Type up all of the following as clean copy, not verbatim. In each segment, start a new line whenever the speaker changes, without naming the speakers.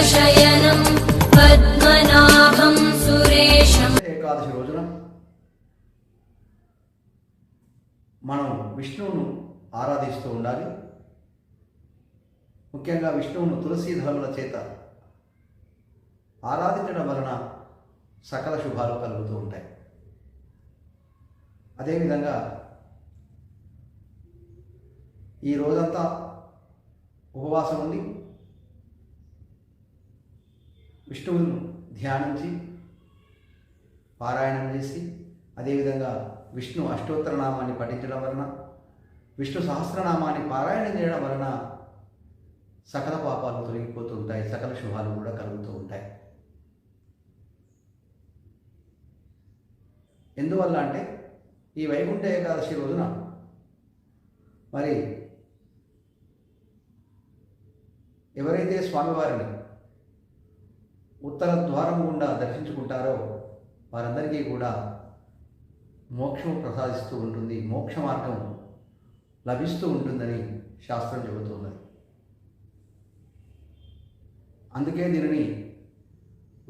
శయనం పద్మనాభం సురేశం.
ఏకాదశి రోజున మనం విష్ణువును ఆరాధిస్తూ ఉండాలి. ముఖ్యంగా విష్ణువును తులసీ దళముల చేత ఆరాధించడం వలన సకల శుభాలు కలుగుతూ ఉంటాయి. అదేవిధంగా ఈ రోజంతా ఉపవాసం ఉండి విష్ణువును ధ్యానించి పారాయణం చేసి అదేవిధంగా విష్ణు అష్టోత్తర నామాన్ని పఠించడం వలన విష్ణు సహస్రనామాన్ని పారాయణం చేయడం వలన సకల పాపాలు తొలగిపోతూ ఉంటాయి, సకల శుభాలు కూడా కలుగుతూ ఉంటాయి. ఎందువల్ల అంటే ఈ వైకుంఠ ఏకాదశి రోజున మరి ఎవరైతే స్వామివారిని ఉత్తర ద్వారం గుండా దర్శించుకుంటారో వారందరికీ కూడా మోక్షం ప్రసాదిస్తూ ఉంటుంది, మోక్ష మార్గం లభిస్తూ ఉంటుందని శాస్త్రం చెబుతున్నది. అందుకే దీనిని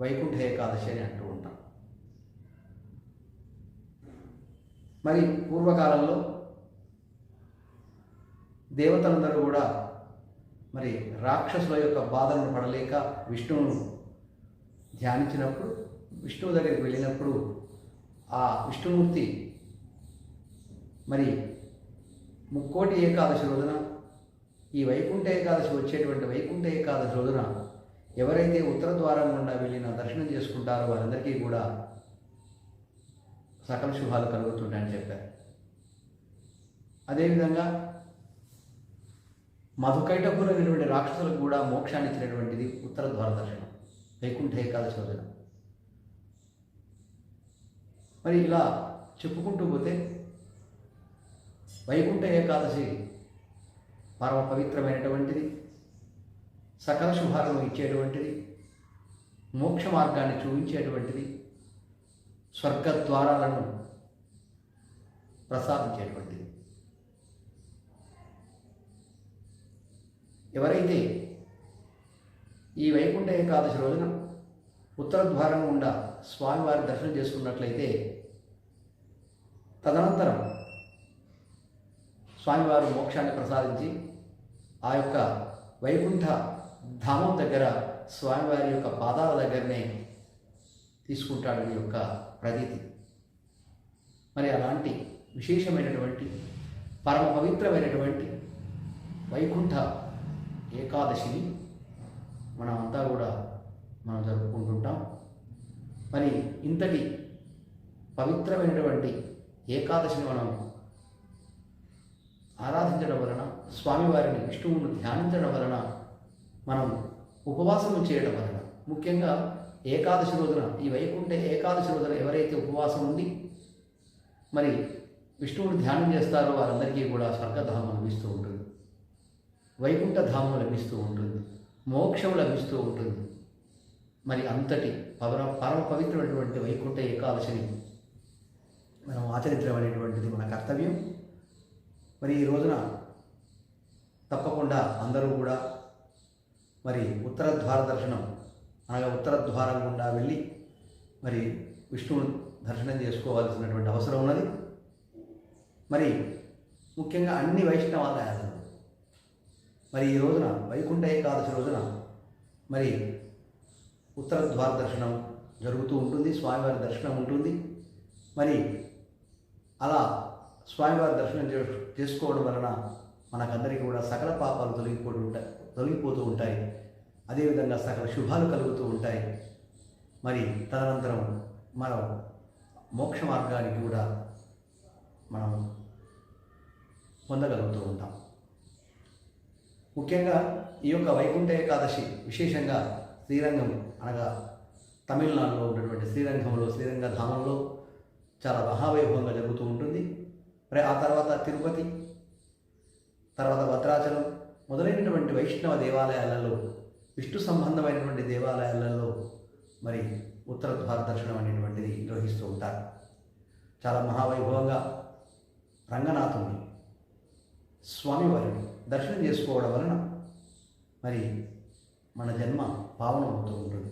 వైకుంఠ ఏకాదశి అని అంటూ ఉంటాం. మరి పూర్వకాలంలో దేవతలందరూ కూడా మరి రాక్షసుల యొక్క బాధలను పడలేక విష్ణువును ధ్యానించినప్పుడు, విష్ణువు దగ్గరికి వెళ్ళినప్పుడు ఆ విష్ణుమూర్తి మరి ముక్కోటి ఏకాదశి రోజున ఈ వైకుంఠ ఏకాదశి వచ్చేటువంటి వైకుంఠ ఏకాదశి రోజున ఎవరైతే ఉత్తర ద్వారం గుండా వెళ్ళిన దర్శనం చేసుకుంటారో వారందరికీ కూడా సకల శుభాలు కలుగుతుంటాయని చెప్పారు. అదేవిధంగా మధుకైటపులైనటువంటి రాక్షసులకు కూడా మోక్షాన్ని ఇచ్చినటువంటిది ఉత్తర ద్వార దర్శనం వైకుంఠ ఏకాదశి రోజున. మరి ఇలా చెప్పుకుంటూ పోతే వైకుంఠ ఏకాదశి పరమ పవిత్రమైనటువంటిది, సకల శుభాలను ఇచ్చేటువంటిది, మోక్ష మార్గాన్ని చూపించేటువంటిది, స్వర్గద్వారాలను ప్రసాదించేటువంటిది. ఎవరైతే ఈ వైకుంఠ ఏకాదశి రోజున ఉత్తర ద్వారం గుండా స్వామివారి దర్శనం చేసుకున్నట్లయితే తదనంతరం స్వామివారు మోక్షాన్ని ప్రసాదించి ఆ యొక్క వైకుంఠ ధామం దగ్గర స్వామివారి యొక్క పాదాల దగ్గరనే తీసుకుంటాడని యొక్క ప్రతీతి. మరి అలాంటి విశేషమైనటువంటి పరమ పవిత్రమైనటువంటి వైకుంఠ ఏకాదశిని మనమంతా కూడా మనం జరుపుకుంటుంటాం. మరి ఇంతటి పవిత్రమైనటువంటి ఏకాదశిని మనం ఆరాధించడం వలన, స్వామివారిని విష్ణువును ధ్యానించడం వలన, మనం ఉపవాసం చేయడం వలన, ముఖ్యంగా ఏకాదశి రోజున ఈ వైకుంఠ ఏకాదశి రోజున ఎవరైతే ఉపవాసం ఉండి మరి విష్ణువుని ధ్యానం చేస్తారో వారందరికీ కూడా స్వర్గధామం లభిస్తూ ఉంటుంది, వైకుంఠ ధామం లభిస్తూ ఉంటుంది, మోక్షం లభిస్తూ ఉంటుంది. మరి అంతటి పరమ పవిత్రమైనటువంటి వైకుంఠ ఏకాదశిని మనం ఆచరించడం అనేటువంటిది మన కర్తవ్యం. మరి ఈ రోజున తప్పకుండా అందరూ కూడా మరి ఉత్తర ద్వార దర్శనం అనగా ఉత్తర ద్వారం గుండా వెళ్ళి మరి విష్ణువుని దర్శనం చేసుకోవాల్సినటువంటి అవసరం ఉన్నది. మరి ముఖ్యంగా అన్ని వైష్ణవాలయాలు మరి ఈ రోజున వైకుంఠ ఏకాదశి రోజున మరి ఉత్తర ద్వార దర్శనం జరుగుతూ ఉంటుంది, స్వామివారి దర్శనం ఉంటుంది. మరి అలా స్వామివారి దర్శనం చేసుకోవడం వలన మనకందరికీ కూడా సకల పాపాలు తొలగిపోతూ ఉంటాయి, అదేవిధంగా సకల శుభాలు కలుగుతూ ఉంటాయి. మరి తదనంతరం మనం మోక్ష మార్గానికి కూడా మనం పొందగలుగుతూ ఉంటాం. ముఖ్యంగా ఈ యొక్క వైకుంఠ ఏకాదశి విశేషంగా శ్రీరంగం అనగా తమిళనాడులో ఉన్నటువంటి శ్రీరంగంలో శ్రీరంగధామంలో చాలా మహావైభవంగా జరుగుతూ ఉంటుంది. మరి ఆ తర్వాత తిరుపతి, తర్వాత భద్రాచలం మొదలైనటువంటి వైష్ణవ దేవాలయాలలో, విష్ణు సంబంధమైనటువంటి దేవాలయాలలో మరి ఉత్తర ద్వార దర్శనం అనేటువంటిది నిర్వహిస్తూ ఉంటారు. చాలా మహావైభవంగా రంగనాథుని స్వామివారిని దర్శనం చేసుకోవడం వలన మరి మన జన్మ పావనం అవుతూ ఉంటుంది.